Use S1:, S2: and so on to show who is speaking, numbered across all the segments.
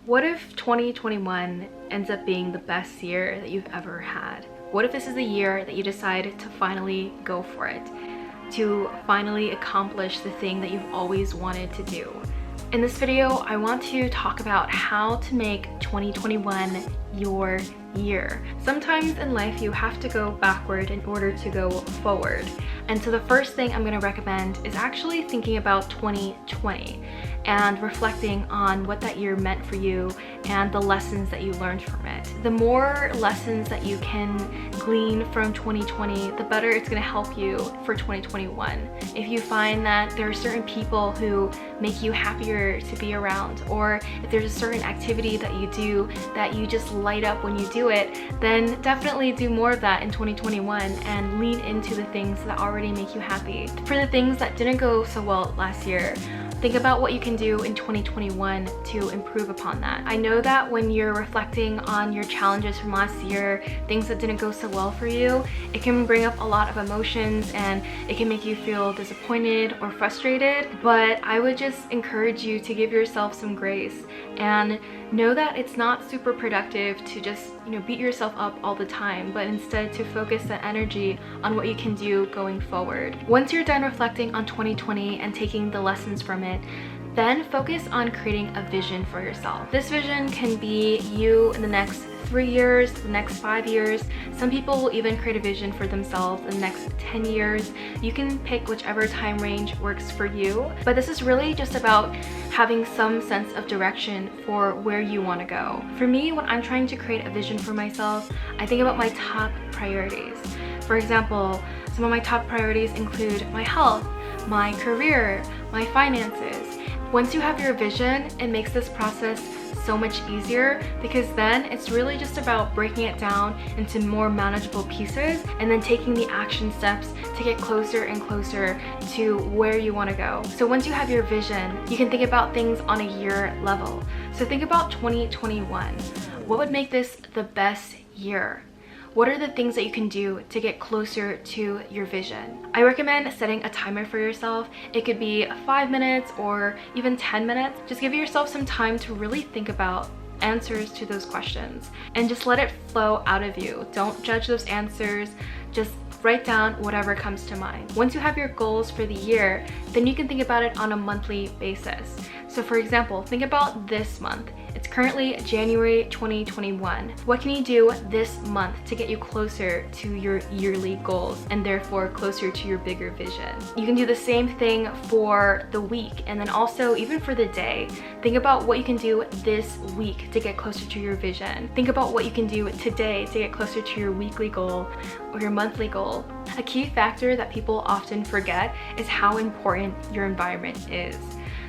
S1: What if 2021 ends up being the best year that you've ever had? What if this is the year that you decide to finally go for it? To finally accomplish the thing that you've always wanted to do? In this video, I want to talk about how to make 2021 your year. Sometimes in life you have to go backward in order to go forward. And so the first thing I'm going to recommend is actually thinking about 2020 and reflecting on what that year meant for you and the lessons that you learned from it. The more lessons that you can glean from 2020, the better it's going to help you for 2021. If you find that there are certain people who make you happier to be around, or if there's a certain activity that you do that you just light up when you do it, then definitely do more of that in 2021 and lean into the things that already make you happy. For the things that didn't go so well last year, think about what you can do in 2021 to improve upon that. I know that when you're reflecting on your challenges from last year, things that didn't go so well for you, it can bring up a lot of emotions and it can make you feel disappointed or frustrated. But I would just encourage you to give yourself some grace and know that it's not super productive to just, beat yourself up all the time, but instead to focus that energy on what you can do going forward. Once you're done reflecting on 2020 and taking the lessons from it, then focus on creating a vision for yourself. This vision can be you in the next 3 years, the next 5 years. Some people will even create a vision for themselves in the next 10 years. You can pick whichever time range works for you, but this is really just about having some sense of direction for where you want to go. For me, when I'm trying to create a vision for myself, I think about my top priorities. For example, some of my top priorities include my health, my career, my finances. Once you have your vision, it makes this process so much easier, because then it's really just about breaking it down into more manageable pieces and then taking the action steps to get closer and closer to where you want to go. So once you have your vision, you can think about things on a year level. So think about 2021. What would make this the best year? What are the things that you can do to get closer to your vision? I recommend setting a timer for yourself. It could be 5 minutes or even 10 minutes. Just give yourself some time to really think about answers to those questions and just let it flow out of you. Don't judge those answers. Just write down whatever comes to mind. Once you have your goals for the year, then you can think about it on a monthly basis. So for example, think about this month. It's currently January 2021. What can you do this month to get you closer to your yearly goals and therefore closer to your bigger vision? You can do the same thing for the week, and then also even for the day. Think about what you can do this week to get closer to your vision. Think about what you can do today to get closer to your weekly goal or your monthly goal. A key factor that people often forget is how important your environment is.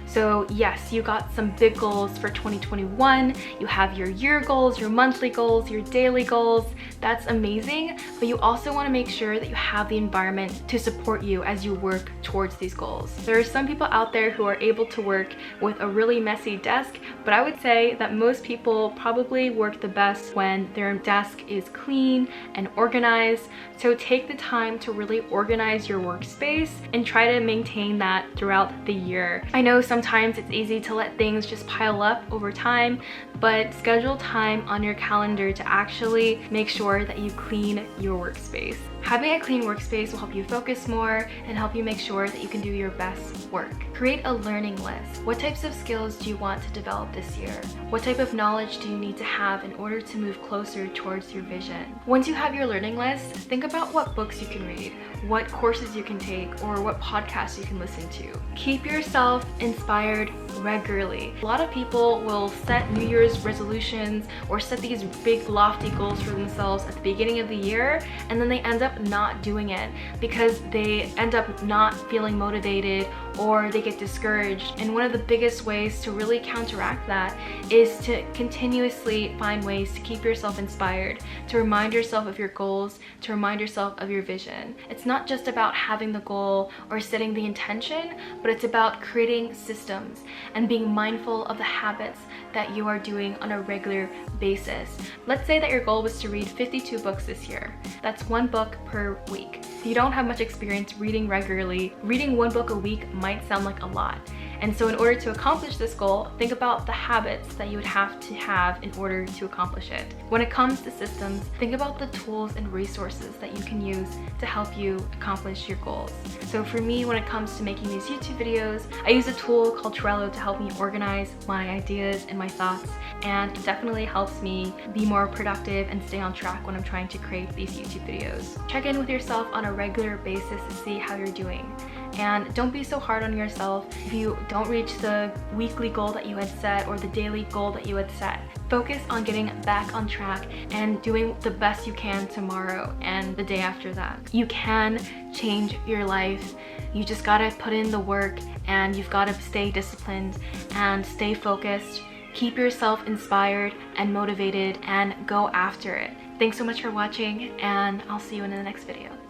S1: So yes, you got some big goals for 2021. You have your year goals, your monthly goals, your daily goals. That's amazing, but you also want to make sure that you have the environment to support you as you work towards these goals. There are some people out there who are able to work with a really messy desk, but I would say that most people probably work the best when their desk is clean and organized. So take the time to really organize your workspace and try to maintain that throughout the year. I know sometimes it's easy to let things just pile up over time, but schedule time on your calendar to actually make sure that you clean your workspace. Having a clean workspace will help you focus more and help you make sure that you can do your best work. Create a learning list. What types of skills do you want to develop this year? What type of knowledge do you need to have in order to move closer towards your vision? Once you have your learning list, think about what books you can read, what courses you can take, or what podcasts you can listen to. Keep yourself inspired regularly. A lot of people will set New Year's resolutions or set these big lofty goals for themselves at the beginning of the year, and then they end up not doing it because they end up not feeling motivated or they get discouraged. And one of the biggest ways to really counteract that is to continuously find ways to keep yourself inspired, to remind yourself of your goals, to remind yourself of your vision. It's not just about having the goal or setting the intention, but it's about creating systems and being mindful of the habits that you are doing on a regular basis. Let's say that your goal was to read 52 books this year. That's 1 book per week. If you don't have much experience reading regularly, reading 1 book a week might sound like a lot. And so in order to accomplish this goal, think about the habits that you would have to have in order to accomplish it. When it comes to systems, think about the tools and resources that you can use to help you accomplish your goals. So for me, when it comes to making these YouTube videos, I use a tool called Trello to help me organize my ideas and my thoughts, and it definitely helps me be more productive and stay on track when I'm trying to create these YouTube videos. Check in with yourself on a regular basis to see how you're doing. And don't be so hard on yourself if you don't reach the weekly goal that you had set or the daily goal that you had set. Focus on getting back on track and doing the best you can tomorrow and the day after that. You can change your life. You just gotta put in the work, and you've gotta stay disciplined and stay focused. Keep yourself inspired and motivated and go after it. Thanks so much for watching, and I'll see you in the next video.